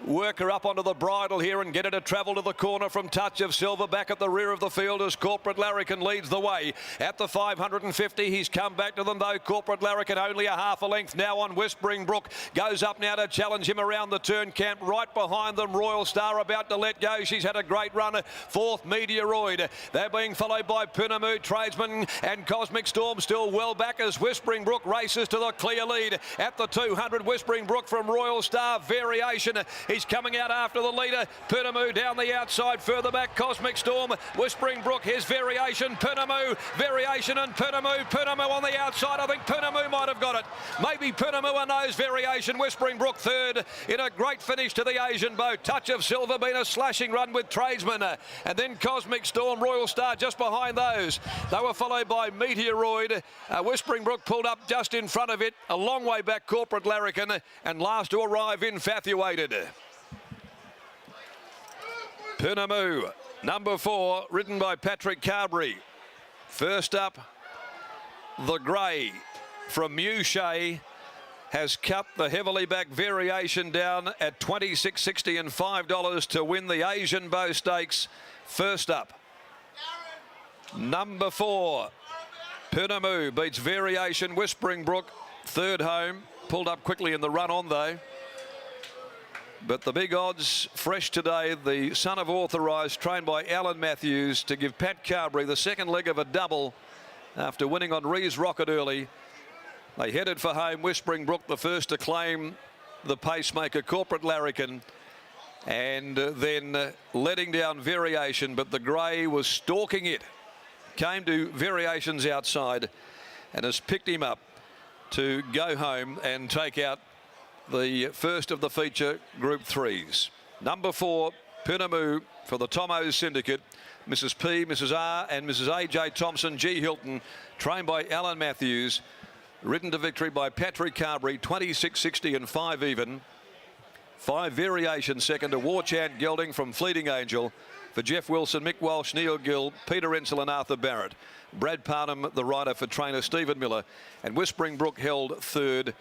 work her up onto the bridle here and get her to travel to the corner from Touch of Silver. Back at the rear of the field as Corporate Larrikin leads the way. At the 550, he's come back to them though. Corporate Larrikin only a half a length now on Whispering Brook. Goes up now to challenge him around the turn camp. Right behind them, Royal Star about to let go. She's had a great run. Fourth, Meteoroid. They're being followed by Punamu, Tradesman and Cosmic Storm still well back as Whispering Brook races to the clear lead. At the 200, Whispering Brook from Royal Star. Variation. He's coming out after the leader. Punamu down the outside. Further back, Cosmic Storm. Whispering Brook, his Variation. Punamu, Variation and Punamu. Punamu on the outside. I think Punamu might have got it. Maybe Punamu and those Variation. Whispering Brook third in a great finish to the Asian boat. Touch of Silver been a slashing run with Tradesman. And then Cosmic Storm, Royal Star just behind those. They were followed by Meteoroid. Whispering Brook pulled up just in front of it. A long way back, Corporate Larrikin. And last to arrive, Infatuated. Punamu, number 4, ridden by Patrick Carberry. First up, the grey from Muchet has cut the heavily back Variation down at $26.60 and $5 to win the Asian Bow Stakes. First up, number 4, Punamu beats Variation. Whispering Brook, third home. Pulled up quickly in the run on though. But the big odds fresh today, the son of Authorised, trained by Alan Matthews, to give Pat Carberry the second leg of a double after winning on Rees Rocket early. They headed for home. Whispering Brook the first to claim the pacemaker, Corporate Larrikin, and then letting down Variation, but the grey was stalking it. Came to Variation's outside and has picked him up to go home and take out the first of the feature Group 3s. Number 4, Punamu for the Tomo Syndicate. Mrs. P, Mrs. R and Mrs. A.J. Thompson, G. Hilton, trained by Alan Matthews. Ridden to victory by Patrick Carberry, $26.60 and 5 even. 5 Variation second to War Chant Gelding from Fleeting Angel. For Jeff Wilson, Mick Walsh, Neil Gill, Peter Ensel and Arthur Barrett. Brad Parnham, the rider for trainer Stephen Miller. And Whispering Brook held third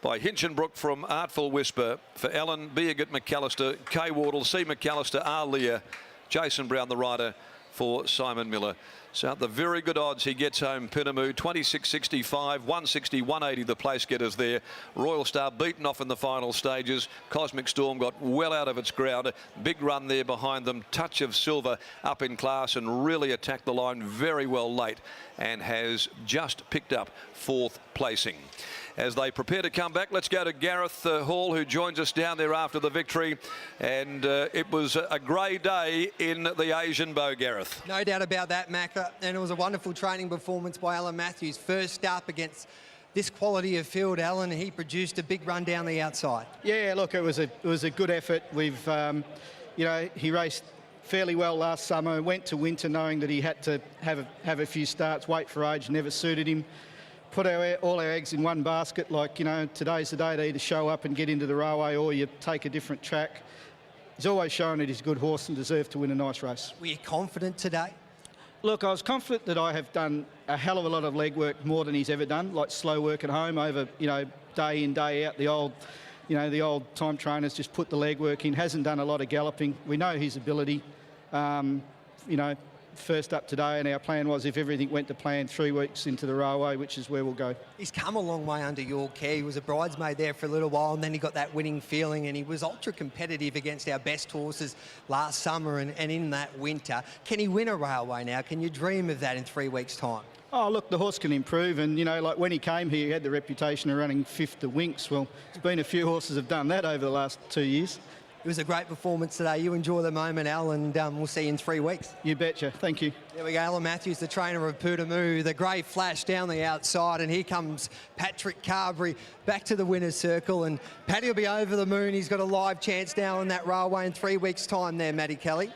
by Hinchinbrook from Artful Whisper. For Alan, Beergett, McAllister, Kay Wardle, C. McAllister, R. Lear, Jason Brown, the rider for Simon Miller. So at the very good odds, he gets home Punamu, $26.65, $160, $180 the place getters there. Royal Star beaten off in the final stages. Cosmic Storm got well out of its ground. Big run there behind them. Touch of Silver up in class and really attacked the line very well late and has just picked up 4th placing. As they prepare to come back, let's go to Gareth Hall, who joins us down there after the victory. And it was a grey day in the Asian Bow, Gareth. No doubt about that, Macca. And it was a wonderful training performance by Alan Matthews. First up against this quality of field, Alan, he produced a big run down the outside. Yeah, look, it was a good effort. We've, you know, he raced fairly well last summer. Went to winter knowing that he had to have a few starts. Weight for age never suited him. Put all our eggs in one basket, like, you know, today's the day to either show up and get into the railway or you take a different track. He's always shown that he's a good horse and deserved to win a nice race. Were you confident today? Look, I was confident that I have done a hell of a lot of legwork, more than he's ever done, like slow work at home over, you know, day in, day out. The old, you know, the old time trainers just put the legwork in, hasn't done a lot of galloping. We know his ability, you know, first up today, and our plan was, if everything went to plan, 3 weeks into the railway, which is where we'll go. He's come a long way under your care. He was a bridesmaid there for a little while, and then he got that winning feeling, and he was ultra competitive against our best horses last summer and in that winter. Can he win a railway now? Can you dream of that in 3 weeks' time? Oh, look, the horse can improve, and, you know, like when he came here, he had the reputation of running 5th to Winks. Well, there's been a few horses have done that over the last 2 years. It was a great performance today. You enjoy the moment, Al, and we'll see you in 3 weeks. You betcha. Thank you. There we go. Alan Matthews, the trainer of Punamu. The grey flash down the outside, and here comes Patrick Carberry back to the winner's circle. And Paddy will be over the moon. He's got a live chance now on that railway in 3 weeks' time there, Matty Kelly.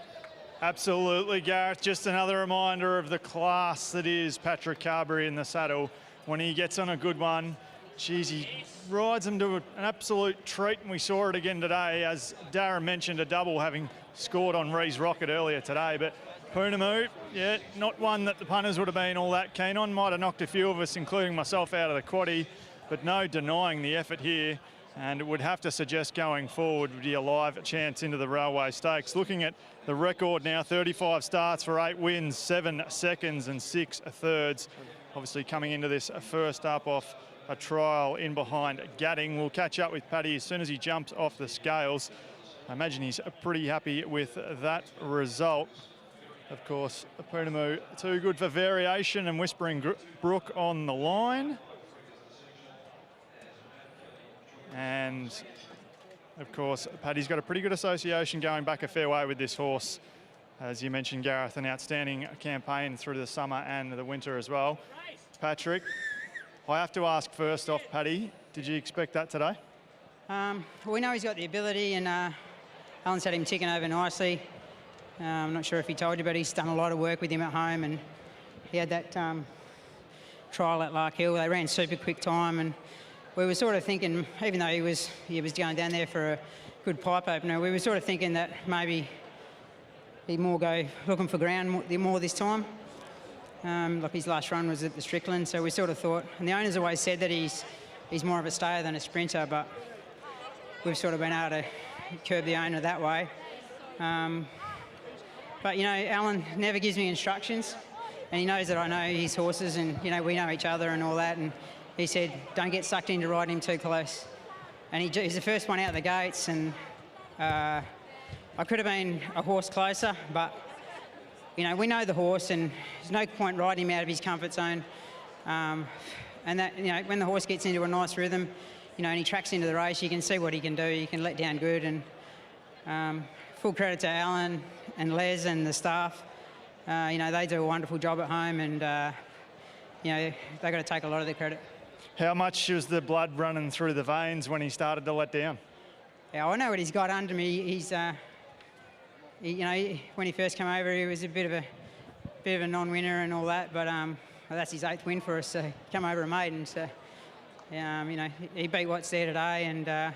Absolutely, Gareth. Just another reminder of the class that is Patrick Carberry in the saddle. When he gets on a good one, geez, he rides him to an absolute treat, and we saw it again today, as Darren mentioned, a double having scored on Rees Rocket earlier today. But Punamu, yeah, not one that the punters would have been all that keen on. Might have knocked a few of us, including myself, out of the quaddie, but no denying the effort here. And it would have to suggest going forward would be a live chance into the Railway Stakes. Looking at the record now, 35 starts for 8 wins, 7 seconds and 6 thirds. Obviously coming into this first up off a trial in behind Gadding. We'll catch up with Paddy as soon as he jumps off the scales. I imagine he's pretty happy with that result. Of course, Poonamoo too good for variation, and Whispering Brook on the line. And of course, Paddy's got a pretty good association going back a fair way with this horse. As you mentioned, Gareth, an outstanding campaign through the summer and the winter as well. Patrick, I have to ask first off, Paddy, did you expect that today? We know he's got the ability, and Alan's had him ticking over nicely. I'm not sure if he told you, but he's done a lot of work with him at home, and he had that trial at Lark Hill. They ran super quick time, and we were sort of thinking, even though he was going down there for a good pipe opener, we were sort of thinking that maybe he'd more go looking for ground more this time. Like his last run was at the Strickland, so we sort of thought, and the owners always said that he's more of a stayer than a sprinter, but we've sort of been able to curb the owner that way. But, you know, Alan never gives me instructions, and he knows that I know his horses, and, you know, we know each other and all that, and he said, don't get sucked into riding him too close. And he's the first one out of the gates, and I could have been a horse closer, but, you know, we know the horse, and there's no point riding him out of his comfort zone. And that, you know, when the horse gets into a nice rhythm, you know, and he tracks into the race, you can see what he can do. He can let down good, and full credit to Alan and Les and the staff. You know, they do a wonderful job at home, and, you know, they've got to take a lot of the credit. How much was the blood running through the veins when he started to let down? Yeah, I know what he's got under me. He's, you know, when he first came over, he was a bit of a non-winner and all that, but well, that's his 8th win for us. So he come over a maiden. So you know, he beat what's there today, and I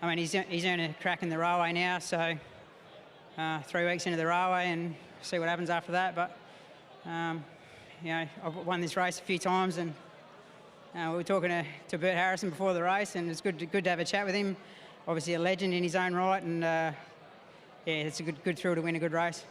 mean, he's earned a crack in the Railway now. So 3 weeks into the Railway, and see what happens after that. But you know, I've won this race a few times, and we were talking to Bert Harrison before the race, and it's good to have a chat with him. Obviously a legend in his own right, and yeah, it's a good thrill to win a good race.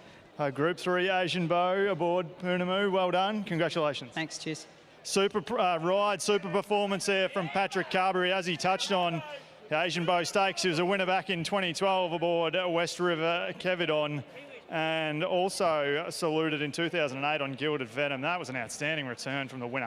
Group 3 Asian Bow aboard Poonamoo. Well done. Congratulations. Thanks, cheers. Super ride, super performance there from Patrick Carberry, as he touched on the Asian Bow Stakes. He was a winner back in 2012 aboard West River Kevidon, and also saluted in 2008 on Gilded Venom. That was an outstanding return from the winner.